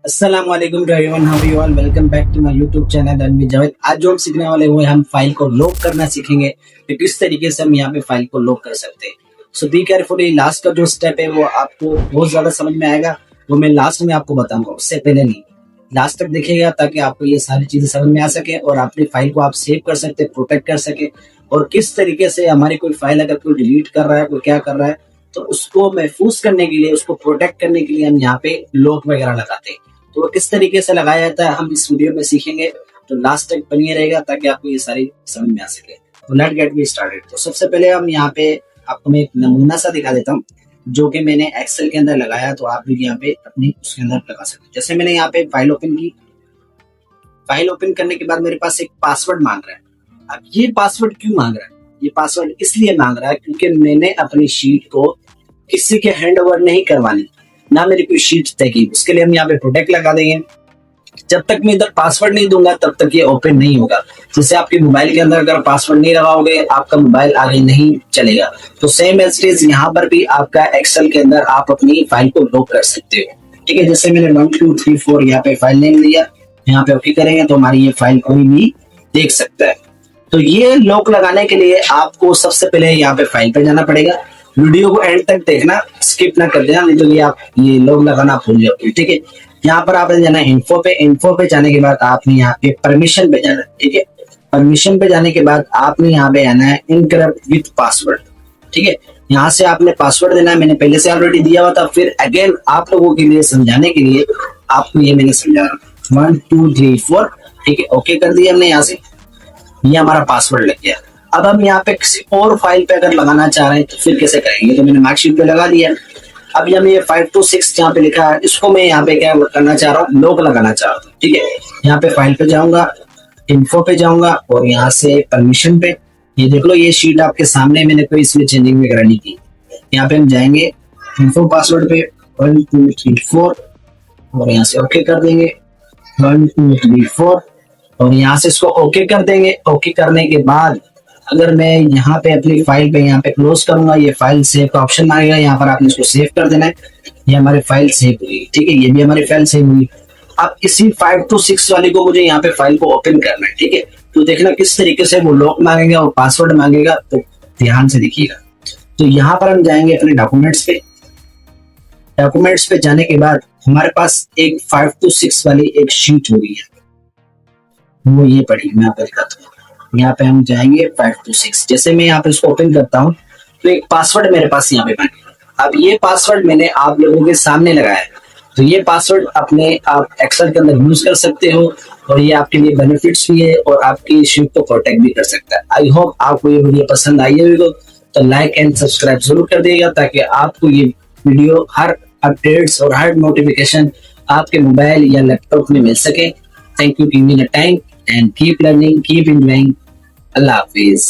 अस्सलाम वालेकुम to everyone, how you all, welcome back to my YouTube channel and Javed. आज जो हम सीखने वाले वो है हम फाइल को लॉक करना सीखेंगे कि किस तरीके से हम यहाँ पे फाइल को लॉक कर सकते हैं। सो बी केयरफुल, लास्ट का जो स्टेप है वो आपको बहुत ज्यादा समझ में आएगा, वो मैं लास्ट में आपको बताऊंगा, उससे पहले नहीं, लास्ट तक देखिएगा ताकि आपको ये सारी चीजें समझ में आ सके और अपनी फाइल को आप सेव कर सकते, प्रोटेक्ट कर सके। और किस तरीके से हमारी कोई फाइल अगर कोई डिलीट कर रहा है, कोई क्या कर रहा है, तो उसको महफूज करने के लिए, उसको प्रोटेक्ट करने के लिए हम यहाँ पे लॉक वगैरह लगाते हैं। तो वो किस तरीके से लगाया जाता है हम इस वीडियो में सीखेंगे, तो लास्ट तक बनिए रहेगा ताकि आपको ये सारी समझ में आ सके। तो लेट गेट बी स्टार्टेड। तो सबसे पहले हम यहाँ पे आपको मैं एक नमूना सा दिखा देता हूँ जो कि मैंने एक्सेल के अंदर लगाया, तो आप भी यहाँ पे अपनी उसके अंदर लगा सकते हैं। जैसे मैंने यहाँ पे फाइल ओपन की, फाइल ओपन करने के बाद मेरे पास एक पासवर्ड मांग रहा है। अब ये पासवर्ड क्यों मांग रहा है? ये पासवर्ड इसलिए मांग रहा है क्योंकि मैंने अपनी शीट को किसी के हैंड ओवर नहीं करवानी, ना मेरी कोई शीट तय की। उसके लिए हम यहाँ पे प्रोटेक्ट लगा देंगे। जब तक मैं इधर पासवर्ड नहीं दूंगा तब तक ये ओपन नहीं होगा। जैसे आपके मोबाइल के अंदर अगर पासवर्ड नहीं लगाओगे आपका मोबाइल आगे नहीं चलेगा, तो सेम एज इट इज यहाँ पर भी आपका एक्सेल के अंदर आप अपनी फाइल को लॉक कर सकते हो। ठीक है, जैसे मैंने 1 2 3 4 यहाँ पे फाइल नेम दिया, यहाँ पे ओके करेंगे तो हमारी ये फाइल कोई भी देख सकता है। तो ये लॉक लगाने के लिए आपको सबसे पहले यहाँ पे फाइल पे जाना पड़ेगा। वीडियो को एंड तक देखना, स्किप ना कर देना, नहीं तो ये आप ये लॉक लगाना भूल जाओगे। ठीक है, यहाँ पर आपने जाना इन्फो पे। इन्फो पे जाने के बाद आपने यहाँ पे परमिशन पे जाना है। ठीक है, परमिशन पे जाने के बाद आपने यहाँ पे आना है इनकरप्ट विथ पासवर्ड। ठीक है, यहाँ से आपने पासवर्ड देना है, मैंने पहले से ऑलरेडी दिया हुआ था। फिर अगेन आप लोगों के लिए समझाने के लिए आपको ये मैंने समझा 1 2 3 4। ठीक है, ओके कर दिया हमने। यहाँ से ये हमारा पासवर्ड लग गया। अब हम यहाँ पे किसी और फाइल पे अगर लगाना चाह रहे हैं तो फिर कैसे करेंगे? तो मैंने मार्कशीट पे लगा दिया। अब यहाँ ये 5 to 6 यहाँ पे लिखा है, इसको मैं यहाँ पे क्या करना चाह रहा हूँ, लॉक लगाना चाह रहा हूँ। ठीक है, यहाँ पे फाइल पे जाऊंगा, इन्फो पे जाऊंगा और यहाँ से परमिशन पे। ये देख लो, ये शीट आपके सामने, मैंने कोई इसमें चेंजिंग वगैरह नहीं की। यहाँ पे हम जाएंगे इन्फो पासवर्ड पे 1 2 3 4 और यहाँ से ओके कर देंगे 1 2 3 4 और यहाँ से इसको ओके कर देंगे। ओके करने के बाद अगर मैं यहाँ पे अपनी फाइल पे यहाँ पे क्लोज करूंगा, ये फाइल सेव का ऑप्शन आएगा, यहाँ पर आपने इसको सेव कर देना है। ये हमारी फाइल सेव हुई। ठीक है, ये भी हमारी फाइल सेव हुई। अब इसी 5 to 6 वाली को मुझे यहाँ पे फाइल को ओपन करना है। ठीक है, तो देखना किस तरीके से वो लॉक मांगेगा और पासवर्ड मांगेगा, तो ध्यान से देखिएगा। तो यहाँ पर हम जाएंगे अपने डॉक्यूमेंट्स पे। डॉक्यूमेंट्स पे जाने के बाद हमारे पास एक 5 to 6 वाली एक शीट होगी, वो ये पढ़ी, मैं आपको दिखाता हूँ। यहाँ पे हम जाएंगे 5 to 6। जैसे मैं यहाँ पे इसको ओपन करता हूँ तो एक पासवर्ड मेरे पास यहाँ पे बना। अब ये पासवर्ड मैंने आप लोगों के सामने लगाया है, तो ये पासवर्ड अपने आप एक्सेल के अंदर यूज कर सकते हो और ये आपके लिए बेनिफिट्स भी है और आपकी शीट को प्रोटेक्ट भी कर सकता है। आई होप आपको ये वीडियो पसंद आई होगी, तो लाइक एंड सब्सक्राइब जरूर कर दिएगा ताकि आपको ये वीडियो हर अपडेट्स और हर नोटिफिकेशन आपके मोबाइल या लैपटॉप में मिल सके। Thank you for giving me the time and keep learning, keep enjoying. Allah Hafiz.